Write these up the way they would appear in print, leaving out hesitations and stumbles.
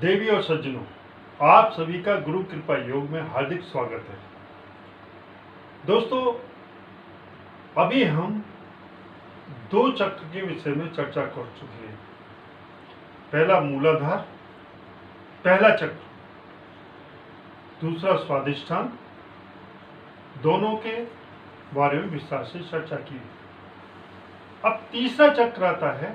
देवी और सज्जनों, आप सभी का गुरु कृपा योग में हार्दिक स्वागत है। दोस्तों, अभी हम दो चक्र के विषय में चर्चा कर चुके हैं। पहला मूलाधार, पहला चक्र, दूसरा स्वादिष्ठान, दोनों के बारे में विस्तार से चर्चा की। अब तीसरा चक्र आता है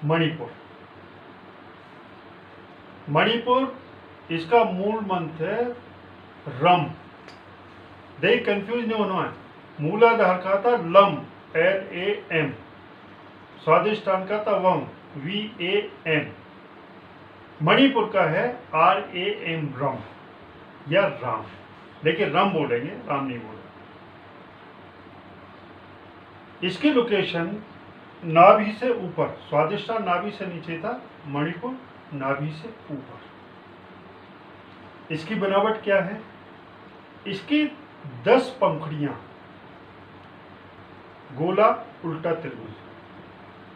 मणिपुर। मणिपुर, इसका मूल मंत्र है रम। देख, कंफ्यूज नहीं होना है। मूलाधार का था लम, LAM। स्वादिष्ठान का था वम, VAM। मणिपुर का है RAM, रम या राम। देखिए, रम बोलेंगे, राम नहीं बोलेंगे। इसकी लोकेशन नाभि से ऊपर, स्वादिष्ठान नाभि से नीचे था, मणिपुर नाभि से ऊपर। इसकी बनावट क्या है? इसकी 10 पंखुड़ियां, गोला उल्टा त्रिभुज।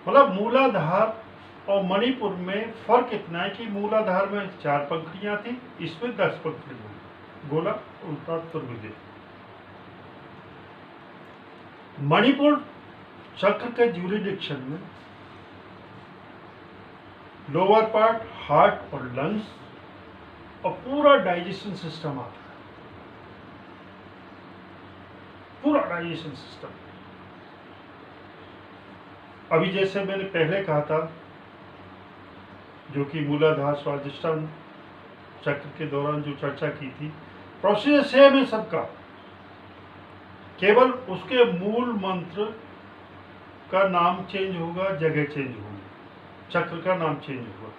मतलब मूलाधार और मणिपुर में फर्क इतना है कि मूलाधार में 4 पंखुड़ियां थी, इसमें 10 पंखुड़ियां, गोला उल्टा त्रिभुज। मणिपुर चक्र के ज्यूरिडिक्शन में लोअर पार्ट हार्ट और लंग्स और पूरा डाइजेशन सिस्टम आता है। पूरा डाइजेशन सिस्टम। अभी जैसे मैंने पहले कहा था, जो कि मूलाधार स्वादिष्ठान चक्र के दौरान जो चर्चा की थी, प्रोसीजर सेम है सबका, केवल उसके मूल मंत्र का नाम चेंज होगा, जगह चेंज होगी, चक्र का नाम चेंज होगा।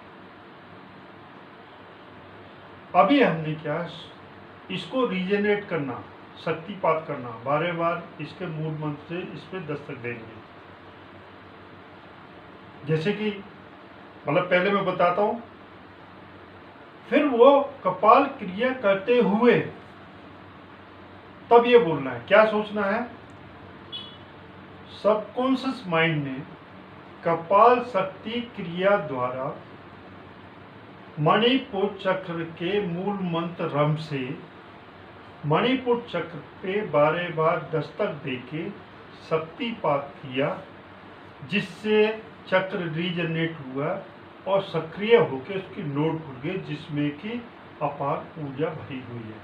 अभी हमने क्या, इसको रीजनरेट करना, शक्तिपात करना, बारे बार इसके मूल मंत्र से इस पे दस्तक देंगे। जैसे कि मतलब पहले मैं बताता हूं, फिर वो कपाल क्रिया करते हुए तब ये बोलना है। क्या सोचना है? सबकॉन्शियस माइंड ने कपाल शक्ति क्रिया द्वारा मणिपुर चक्र के मूल मंत्र रम से मणिपुर चक्र पे बारे बार दस्तक देके शक्तिपात किया, जिससे चक्र रीजनरेट हुआ और सक्रिय होकर उसकी नोड खुल गई, जिसमें कि अपार ऊर्जा भरी हुई है।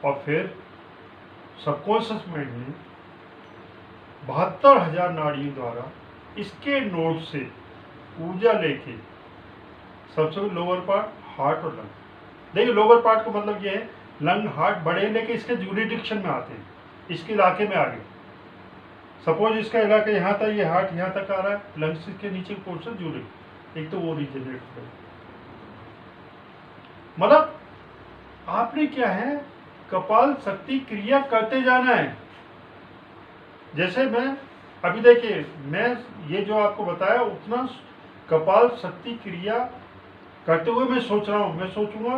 और फिर सबकॉन्शियस माइंड ने 72,000 नाड़ियों द्वारा इसके नोड से ऊर्जा लेके सबसे लोअर पार्ट हार्ट और लंग। देखिए, लोअर पार्ट का मतलब ये है लंग हार्ट बड़े, लेके इसके ज्यूरिडिक्शन में आते हैं, इसके इलाके में आगे। सपोज इसका इलाका यहाँ था, ये हार्ट यहाँ तक आ रहा है, लंग्स के नीचे पोर्शन जुड़े, एक तो वो रीजनरेट हो। मतलब आपने क्या है, कपाल शक्ति क्रिया करते जाना है। जैसे मैं अभी देखिए, मैं ये जो आपको बताया उतना कपाल शक्ति क्रिया करते हुए मैं सोच रहा हूँ, मैं सोचूंगा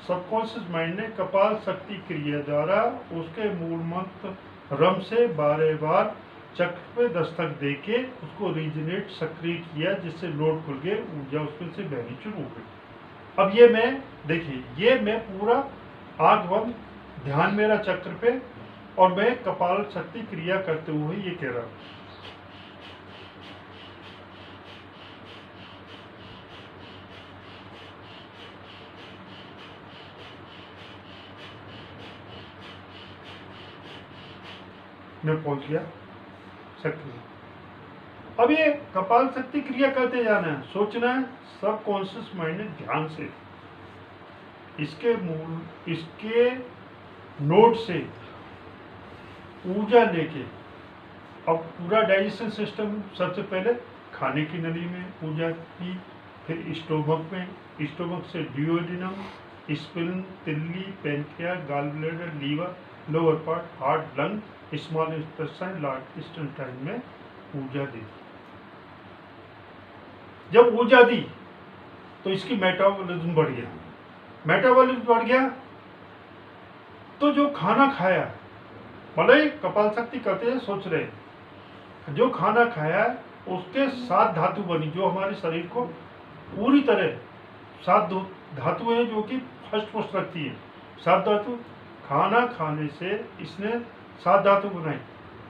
सबकॉन्शियस माइंड ने कपाल शक्ति क्रिया द्वारा उसके मूल मंत्र रम से बारे बार चक्र पे दस्तक देके उसको रीजनरेट सक्रिय किया, जिससे लोड खुल गए, ऊर्जा उसमें से बहनी शुरू हो गई। अब ये मैं देखिए, ये मैं पूरा आंख बंद, ध्यान मेरा चक्र पे, और मैं कपाल शक्ति क्रिया करते हुए ये कह रहा हूं। मैं पहुंच गया शक्ति। अब ये कपाल शक्ति क्रिया करते जाना है, सोचना है सबकॉन्शियस माइंड ने ध्यान से इसके नोड से ऊर्जा लेके, अब पूरा डाइजेशन सिस्टम, सबसे पहले खाने की नली में ऊर्जा की, फिर स्टोमक में, स्टोमक से ड्यूओडेनम, स्प्लीन, तिल्ली, pancreas, gall bladder, liver, lower part, heart, lung, small intestine, large intestine में ऊर्जा दी। जब ऊर्जा दी तो इसकी मेटाबॉलिज्म बढ़ गया। मेटाबॉलिज्म बढ़ गया तो जो खाना खाया, मतलब कपाल शक्ति करते हैं, सोच रहे जो खाना खाया उसके 7 धातु बनी जो हमारे शरीर को पूरी तरह 7 धातु हैं जो कि फर्स्ट पोस्ट रखती है। 7 धातु खाना खाने से इसने 7 धातु बनाई,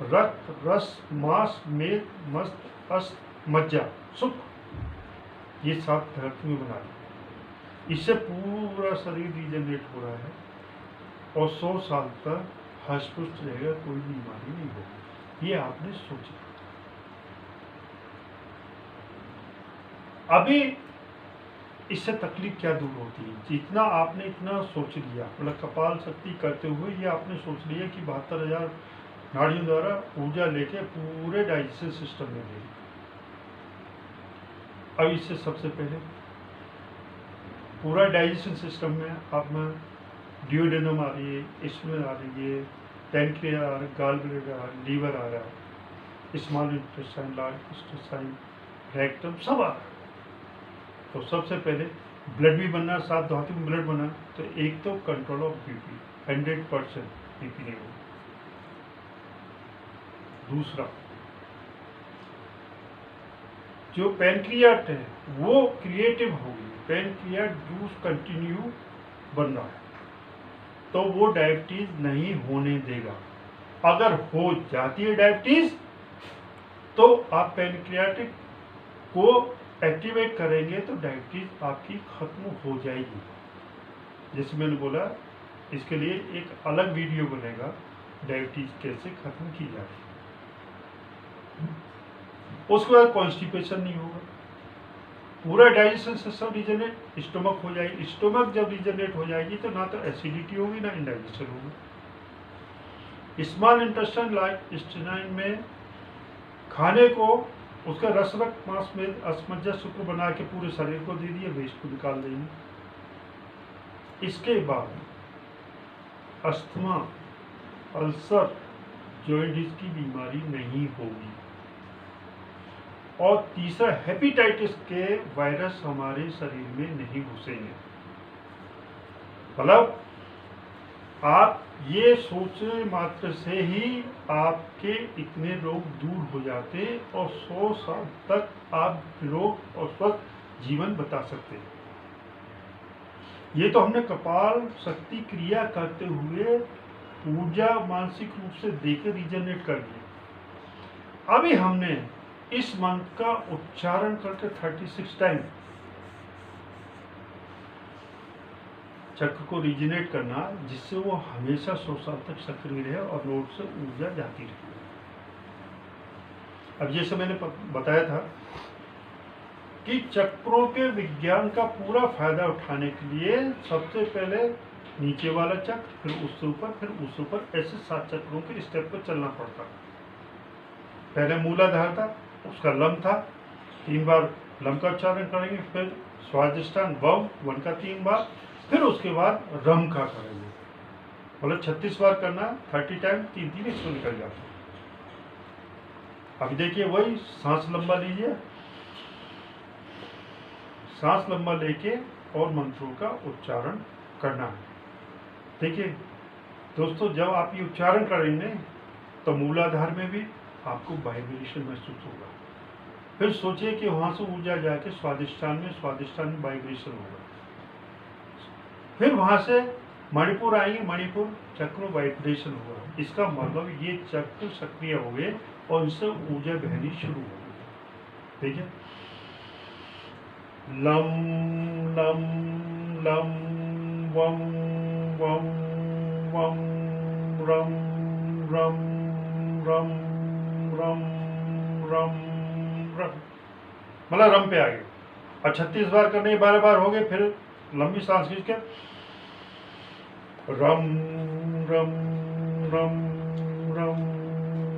रक्त, रस, मांस, मेद, मस्त, अस्त, मज्जा, सुख, ये 7 धातुएं बना दी। इससे पूरा शरीर रीजनरेट हो रहा है और 100 साल तक हष्ट पुष्ट रहेगा, कोई बीमारी नहीं होगी। ये आपने सोचा। अभी इससे तकलीफ क्या दूर होती है? जितना आपने इतना सोच लिया, मतलब कपाल शक्ति करते हुए ये आपने सोच लिया कि 72,000 नाड़ियों द्वारा ऊर्जा लेके पूरे डाइजेशन सिस्टम में ले। अब इससे सबसे पहले पूरा डाइजेशन सिस्टम में आप में ड्यूडेनम आ रही है, स्प्लीन आ रही है, पैनक्रियास आ रहा है, गॉल ब्लैडर आ रहा है, लीवर आ रहा है, small intestine, large intestine, rectum, सब आ रहा है। तो सबसे पहले ब्लड भी बनना, 7 धातु में ब्लड बना, तो एक तो कंट्रोल ऑफ बीपी, 100% बीपी नहीं होगा। दूसरा, जो पैनक्रियाट है वो क्रिएटिव होगी, पैनक्रियाट जूस कंटिन्यू बन रहा है तो वो डायबिटीज नहीं होने देगा। अगर हो जाती है डायबिटीज तो आप पैनक्रियाटिक को एक्टिवेट करेंगे तो डायबिटीज आपकी खत्म हो जाएगी। जैसे मैंने बोला, इसके लिए एक अलग वीडियो बनेगा, डायबिटीज कैसे खत्म की जाए। उसके बाद कॉन्स्टिपेशन नहीं होगा, पूरा डाइजेशन सिस्टम रीजनरेट, स्टोमक हो जाएगी। स्टोमक जब रीजनरेट हो जाएगी तो ना तो एसिडिटी होगी ना इंडाइजेशन होगी। स्मॉल इंटेस्टाइन, लार्ज इंटेस्टाइन में खाने को उसका रस, रक्त, मांस में अस्मज्जा, शुक्र बना के पूरे शरीर को दे दिए, वेस्ट को निकाल देंगे। इसके बाद अस्थमा, अल्सर, जॉइंटिस की बीमारी नहीं होगी। और तीसरा, हेपेटाइटिस के वायरस हमारे शरीर में नहीं घुसेंगे। मतलब आप ये सोचने मात्र से ही आपके इतने रोग दूर हो जाते और 100 साल तक आप रोग और स्वस्थ जीवन बता सकते हैं। ये तो हमने कपाल शक्ति क्रिया करते हुए ऊर्जा मानसिक रूप से देकर रीजनरेट कर दिया। अभी हमने इस मंत्र का उच्चारण करके 36 टाइम चक्र को रीजनरेट करना, जिससे वो हमेशा 100 साल तक सक्रिय रहे और नोट से ऊर्जा जाती रहे। अब जैसे मैंने बताया था कि चक्रों के विज्ञान का पूरा फायदा उठाने के लिए सबसे पहले नीचे वाला चक्र, फिर उससे ऊपर, फिर उससे ऊपर, ऐसे 7 चक्रों के स्टेप पर चलना पड़ता। पहले मूलाधार था, उसका लम था, 3 बार लम का उच्चारण करेंगे, फिर स्वादिष्टान वम 1 का 3 बार, फिर उसके बाद रम का करेंगे। मतलब 36 बार करना, 30 टाइम, 3-3 इसको निकल जाता है। अभी देखिए वही सांस लंबा लीजिए, सांस लंबा लेके और मंत्रों का उच्चारण करना है। देखिए दोस्तों, जब आप ये उच्चारण करेंगे तो मूलाधार में भी आपको वाइब्रेशन महसूस होगा। फिर सोचिए कि वहां से ऊर्जा जाके स्वादिष्टान में वाइब्रेशन होगा। फिर वहां से मणिपुर आएंगे, मणिपुर चक्र वाइब्रेशन होगा। इसका मतलब ये चक्र सक्रिय हो गए और इससे ऊर्जा बहनी शुरू हो गई। ठीक है, लम लम लम वम वम वम रम रम रम रम रम रम, मतलब रम पे आ गए। अब 36 बार करने, 12 बार हो गए, फिर लंबी सांस खींच के रम रम रम रम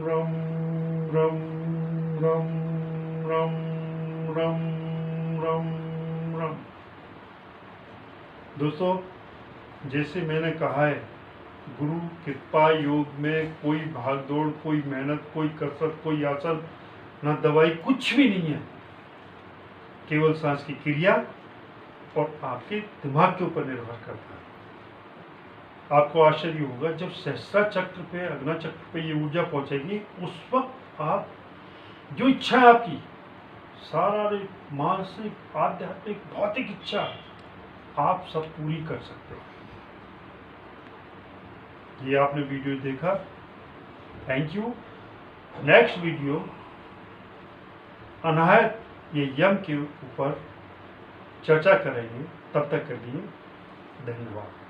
रम रम रम रम रम रम रम। दोस्तों, जैसे मैंने कहा है, गुरु कृपा योग में कोई भागदौड़, कोई मेहनत, कोई कसरत, कोई आसन, ना दवाई, कुछ भी नहीं है। केवल सांस की क्रिया और आपके दिमाग के ऊपर निर्भर करता है। आपको आश्चर्य होगा, जब सहस्रा चक्र पे, अग्नि चक्र पे ये ऊर्जा पहुंचेगी, उस वक्त आप जो इच्छा है आपकी, शारीरिक, मानसिक, आध्यात्मिक, भौतिक इच्छा आप सब पूरी कर सकते हो। ये आपने वीडियो देखा, थैंक यू। नेक्स्ट वीडियो अनाहत ये यम के ऊपर चर्चा करेंगे। तब तक के लिए धन्यवाद।